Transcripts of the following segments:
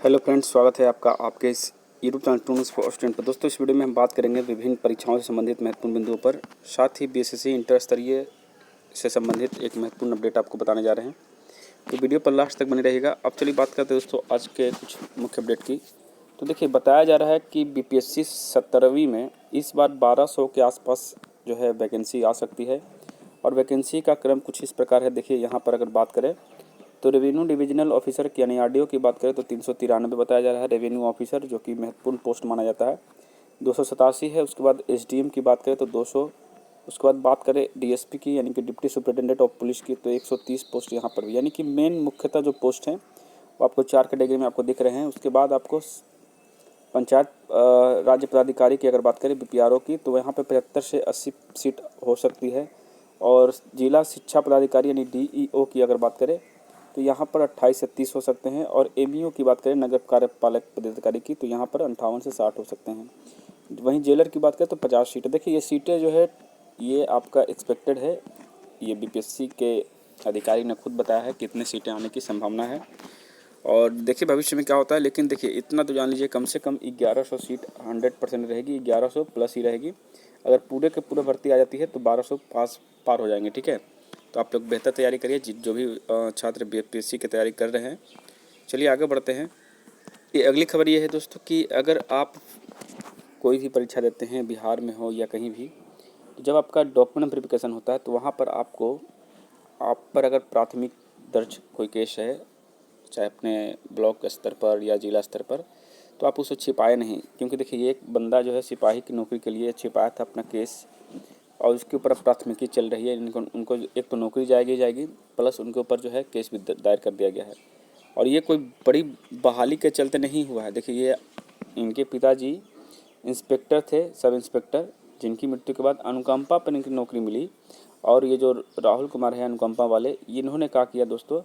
Hello friends, स्वागत है आपका आपके इस YouTube channel Toons for student पर। दोस्तों, इस वीडियो में हम बात करेंगे विभिन्न परीक्षाओं से संबंधित महत्वपूर्ण बिंदुओं पर, साथ ही बीएसएससी इंटर स्तरीय से संबंधित एक महत्वपूर्ण अपडेट आपको बताने जा रहे हैं। तो वीडियो पर लास्ट तक बने रहेगा। अब चलिए बात करते हैं दोस्तों आज के कुछ मुख्य अपडेट की। तो देखिए, बताया जा रहा है कि बीपीएससी 17वीं में इस बार 1200 के आसपास जो है वैकेंसी आ सकती है। और वैकेंसी का क्रम कुछ इस प्रकार है। देखिए, यहाँ पर अगर बात करें तो रेवेन्यू डिविजनल ऑफिसर की यानी आरडीओ की बात करें तो 393 बताया जा रहा है। रेवेन्यू ऑफिसर जो कि महत्वपूर्ण पोस्ट माना जाता है 287 है। उसके बाद एसडीएम की बात करें तो 200। उसके बाद बात करें डीएसपी की यानी कि डिप्टी सुपरिटेंडेंट ऑफ पुलिस की तो 130 पोस्ट यहाँ पर भी, यानी कि मेन मुख्यतः जो पोस्ट हैं वो आपको 4 कैटेगरी में आपको दिख रहे हैं। उसके बाद आपको पंचायत राज्य पदाधिकारी की अगर बात करें बीपीआरओ की तो यहाँ पर 75 से 80 सीट हो सकती है। और जिला शिक्षा पदाधिकारी यानी डीईओ की अगर बात करें तो यहाँ पर 28 से 30 हो सकते हैं। और एमईओ की बात करें नगर कार्यपालक पदाधिकारी की तो यहाँ पर 58 से 60 हो सकते हैं। वहीं जेलर की बात करें तो 50 सीटें। देखिए, ये सीटें जो है ये आपका एक्सपेक्टेड है। ये बीपीएससी के अधिकारी ने खुद बताया है कितने सीटें आने की संभावना है। और देखिए भविष्य में क्या होता है, लेकिन देखिए इतना तो जान लीजिए कम से कम 1100 सीट 100% रहेगी, 1100 प्लस ही रहेगी। अगर पूरे के पूरे भर्ती आ जाती है तो 1200 पार हो जाएंगे। ठीक है, तो आप लोग बेहतर तैयारी करिए जो भी छात्र बीपीएससी की तैयारी कर रहे हैं। चलिए आगे बढ़ते हैं। ये अगली खबर ये है दोस्तों कि अगर आप कोई भी परीक्षा देते हैं बिहार में हो या कहीं भी, तो जब आपका डॉक्यूमेंट वेरिफिकेशन होता है तो वहाँ पर आप पर अगर प्राथमिक दर्ज कोई केस है, चाहे अपने ब्लॉक स्तर पर या जिला स्तर पर, तो आप उसे छिपाए नहीं। क्योंकि देखिए, ये एक बंदा जो है सिपाही की नौकरी के लिए छिपाया था अपना केस और उसके ऊपर अब प्राथमिकी चल रही है। उनको एक तो नौकरी जाएगी प्लस उनके ऊपर जो है केस भी दायर कर दिया गया है। और ये कोई बड़ी बहाली के चलते नहीं हुआ है। देखिए, ये इनके पिताजी इंस्पेक्टर थे, सब इंस्पेक्टर, जिनकी मृत्यु के बाद अनुकंपा पर इनकी नौकरी मिली। और ये जो राहुल कुमार है अनुकंपा वाले, इन्होंने क्या किया दोस्तों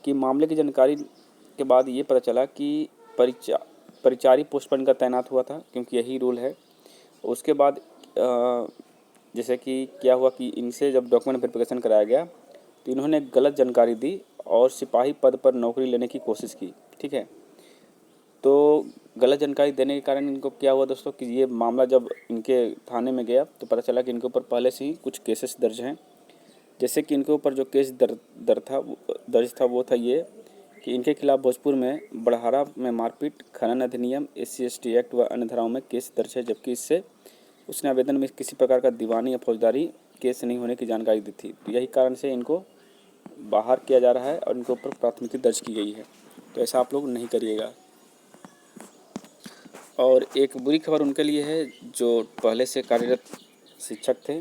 कि मामले की जानकारी के बाद ये पता चला कि परिचारी पोस्ट पर इनका तैनात हुआ था, क्योंकि यही रूल है। उसके बाद जैसे कि क्या हुआ कि इनसे जब डॉक्यूमेंट वेरिफिकेशन कराया गया तो इन्होंने गलत जानकारी दी और सिपाही पद पर नौकरी लेने की कोशिश की। ठीक है, तो गलत जानकारी देने के कारण इनको क्या हुआ दोस्तों कि ये मामला जब इनके थाने में गया तो पता चला कि इनके ऊपर पहले से ही कुछ केसेस दर्ज हैं। जैसे कि इनके ऊपर जो केस दर्ज था वो था ये कि इनके खिलाफ भोजपुर में बड़हारा में मारपीट, खनन अधिनियम, SC/ST एक्ट व अन्य धाराओं में केस दर्ज है। जबकि इससे उसने आवेदन में किसी प्रकार का दीवानी या फौजदारी केस नहीं होने की जानकारी दी थी। तो यही कारण से इनको बाहर किया जा रहा है और इनके ऊपर प्राथमिकी दर्ज की गई है। तो ऐसा आप लोग नहीं करिएगा। और एक बुरी खबर उनके लिए है जो पहले से कार्यरत शिक्षक थे,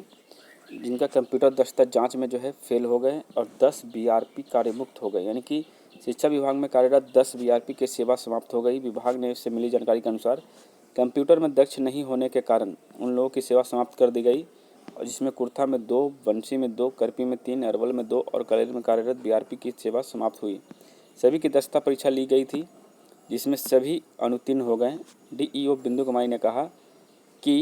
जिनका कंप्यूटर दस्ता जांच में जो है फेल हो गए और 10 बीआरपी कार्यमुक्त हो गए। यानी कि शिक्षा विभाग में कार्यरत 10 बीआरपी की सेवा समाप्त हो गई। विभाग ने इससे मिली जानकारी के अनुसार कंप्यूटर में दक्ष नहीं होने के कारण उन लोगों की सेवा समाप्त कर दी गई, और जिसमें कुर्था में 2, बंसी में 2, करपी में 3, अरवल में 2 और कलेर में कार्यरत बीआरपी की सेवा समाप्त हुई। सभी की दस्ता परीक्षा ली गई थी, जिसमें सभी अनुत्तीर्ण हो गए। डीईओ बिंदु कुमारी ने कहा कि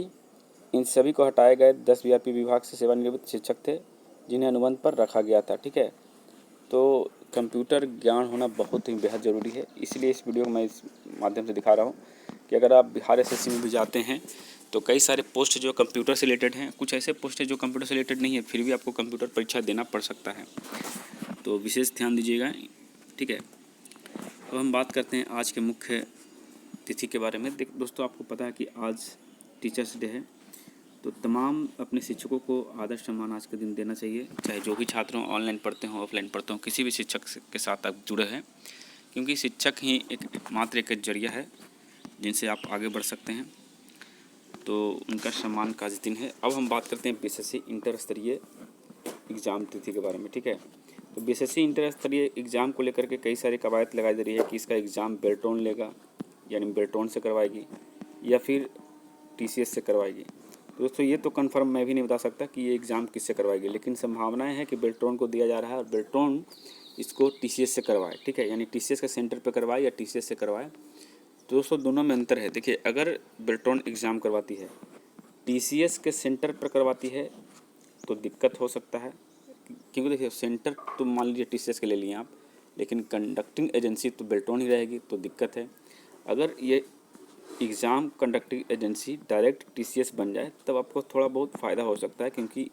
इन सभी को हटाए गए 10 बीआरपी विभाग से सेवानिवृत्त शिक्षक थे, जिन्हें अनुबंध पर रखा गया था। ठीक है, तो कंप्यूटर ज्ञान होना बहुत ही बेहद ज़रूरी है। इसलिए इस वीडियो को मैं इस माध्यम से दिखा रहा हूँ कि अगर आप बिहार एसएससी में भी जाते हैं तो कई सारे पोस्ट जो कंप्यूटर से रिलेटेड हैं, कुछ ऐसे पोस्ट हैं जो कंप्यूटर से रिलेटेड नहीं है, फिर भी आपको कंप्यूटर परीक्षा देना पड़ सकता है। तो विशेष ध्यान दीजिएगा। ठीक है, अब हम बात करते हैं आज के मुख्य तिथि के बारे में। दोस्तों, आपको पता है कि आज टीचर्स डे है, तो तमाम अपने शिक्षकों को आदर सम्मान आज के दिन देना चाहिए। चाहे जो भी छात्र हों, ऑनलाइन पढ़ते हों, ऑफलाइन पढ़ते हों, किसी भी शिक्षक के साथ आप जुड़े हैं, क्योंकि शिक्षक ही मात्र एक जरिया है जिनसे आप आगे बढ़ सकते हैं। तो उनका सम्मान का आज दिन है। अब हम बात करते हैं बीएसएससी इंटर स्तरीय एग्ज़ाम तिथि के बारे में। ठीक है, तो बीएसएससी इंटर स्तरीय एग्ज़ाम को लेकर के कई सारी कवायद लगाई जा रही है कि इसका एग्ज़ाम बेल्ट्रॉन लेगा, यानी बेल्ट्रॉन से करवाएगी या फिर टीसीएस से करवाएगी। दोस्तों, ये तो कंफर्म मैं भी नहीं बता सकता कि ये एग्ज़ाम किससे करवाएगी, लेकिन संभावनाएं हैं कि बेल्ट्रॉन को दिया जा रहा है और बेल्ट्रॉन इसको टीसीएस से करवाए। ठीक है, यानी टीसीएस के सेंटर पर करवाए या टीसीएस से करवाए। तो दोस्तों, दोनों में अंतर है। देखिए, अगर बेल्ट्रॉन एग्ज़ाम करवाती है, टीसीएस के सेंटर पर करवाती है तो दिक्कत हो सकता है, क्योंकि देखिए सेंटर तो मान लीजिए टीसीएस के ले लिए आप, लेकिन कंडक्टिंग एजेंसी तो बेल्ट्रॉन ही रहेगी, तो दिक्कत है। अगर ये exam conducting agency direct TCS बन जाए तब आपको थोड़ा बहुत फ़ायदा हो सकता है, क्योंकि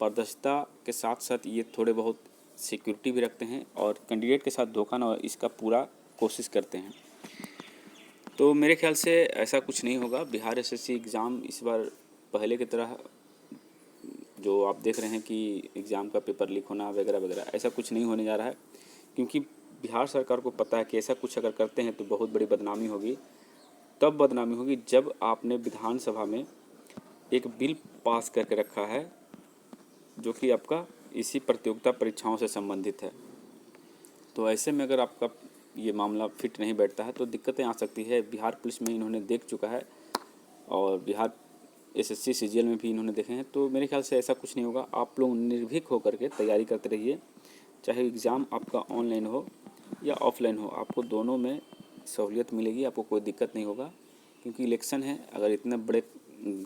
पारदर्शिता के साथ साथ ये थोड़े बहुत सिक्योरिटी भी रखते हैं और कैंडिडेट के साथ धोखा ना हो इसका पूरा कोशिश करते हैं। तो मेरे ख्याल से ऐसा कुछ नहीं होगा। बिहार एसएससी एग्ज़ाम इस बार पहले की तरह जो आप देख रहे हैं कि एग्ज़ाम का पेपर लीक होना वगैरह वगैरह, ऐसा कुछ नहीं होने जा रहा है, क्योंकि बिहार सरकार को पता है कि ऐसा कुछ अगर करते हैं तो बहुत बड़ी बदनामी होगी। तब बदनामी होगी जब आपने विधानसभा में एक बिल पास करके रखा है जो कि आपका इसी प्रतियोगिता परीक्षाओं से संबंधित है। तो ऐसे में अगर आपका ये मामला फिट नहीं बैठता है तो दिक्कतें आ सकती है। बिहार पुलिस में इन्होंने देख चुका है और बिहार एसएससी सीजीएल में भी इन्होंने देखे हैं। तो मेरे ख्याल से ऐसा कुछ नहीं होगा। आप लोग निर्भीक होकर के तैयारी करते रहिए, चाहे एग्ज़ाम आपका ऑनलाइन हो या ऑफलाइन हो, आपको दोनों में सहूलियत मिलेगी, आपको कोई दिक्कत नहीं होगा। क्योंकि इलेक्शन है, अगर इतने बड़े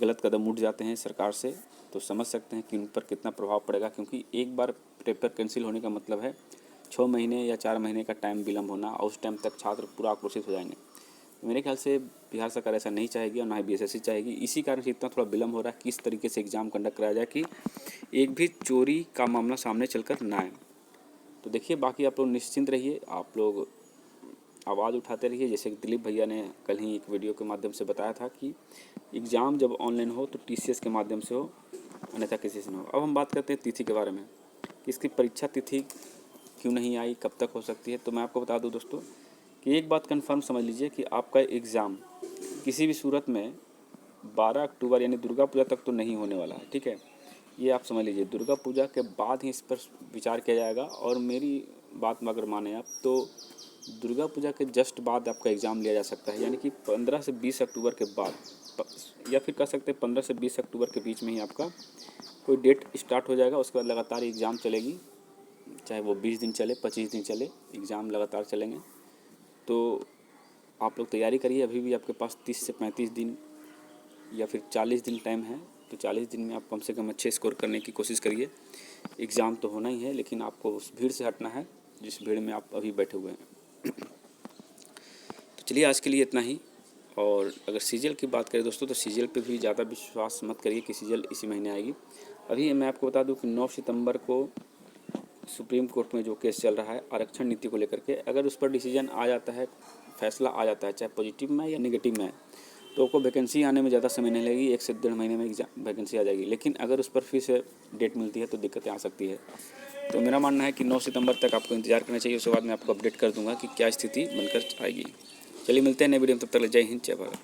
गलत कदम उठ जाते हैं सरकार से तो समझ सकते हैं कि उन पर कितना प्रभाव पड़ेगा। क्योंकि एक बार पेपर कैंसिल होने का मतलब है 6 महीने या 4 महीने का टाइम विलम्ब होना, और उस टाइम तक छात्र पूरा आक्रोशित हो जाएंगे। मेरे ख्याल से बिहार सरकार ऐसा नहीं चाहेगी और ना ही बीएसएससी चाहेगी। इसी कारण से इतना थोड़ा विलम्ब हो रहा है, किस तरीके से एग्ज़ाम कंडक्ट कराया जाए कि एक भी चोरी का मामला सामने चलकर ना आए। तो देखिए, बाकी आप लोग निश्चिंत रहिए, आप लोग आवाज़ उठाते रहिए। जैसे कि दिलीप भैया ने कल ही एक वीडियो के माध्यम से बताया था कि एग्ज़ाम जब ऑनलाइन हो तो टीसीएस के माध्यम से हो, अन्यथा किसी से न हो। अब हम बात करते हैं तिथि के बारे में कि इसकी परीक्षा तिथि क्यों नहीं आई, कब तक हो सकती है। तो मैं आपको बता दूं दोस्तों कि एक बात कन्फर्म समझ लीजिए कि आपका एग्ज़ाम किसी भी सूरत में 12 अक्टूबर यानी दुर्गा पूजा तक तो नहीं होने वाला है, ठीक है। ये आप समझ लीजिए, दुर्गा पूजा के बाद ही इस पर विचार किया जाएगा। और मेरी बात में अगर माने आप तो दुर्गा पूजा के जस्ट बाद आपका एग्ज़ाम लिया जा सकता है, यानी कि 15 से 20 अक्टूबर के बाद, या फिर कह सकते हैं 15 से 20 अक्टूबर के बीच में ही आपका कोई डेट स्टार्ट हो जाएगा। उसके बाद लगातार एग्ज़ाम चलेगी, चाहे वो 20 दिन चले, 25 दिन चले, एग्ज़ाम लगातार चलेंगे। तो आप लोग तैयारी करिए, अभी भी आपके पास 30 से 35 दिन या फिर 40 दिन टाइम है। तो 40 दिन में आप कम से कम अच्छे स्कोर करने की कोशिश करिए। एग्ज़ाम तो होना ही है, लेकिन आपको उस भीड़ से हटना है जिस भीड़ में आप अभी बैठे हुए हैं। तो चलिए, आज के लिए इतना ही। और अगर सीजीएल की बात करें दोस्तों, तो सीजीएल पे भी ज़्यादा विश्वास मत करिए कि सीजीएल इसी महीने आएगी। अभी मैं आपको बता दूं कि 9 सितंबर को सुप्रीम कोर्ट में जो केस चल रहा है आरक्षण नीति को लेकर के, अगर उस पर डिसीजन आ जाता है, फैसला आ जाता है, चाहे पॉजिटिव में या नेगेटिव में, तो आपको वैकेंसी आने में ज़्यादा समय नहीं लगेगी, 1 से 1.5 महीने में वैकेंसी आ जाएगी। लेकिन अगर उस पर फिर से डेट मिलती है तो दिक्कतें आ सकती है। तो मेरा मानना है कि 9 सितंबर तक आपको इंतजार करना चाहिए। उसके बाद मैं आपको अपडेट कर दूंगा कि क्या स्थिति बनकर आएगी। चलिए, मिलते हैं नए वीडियो में, तब तक जय हिंद, जय भारत।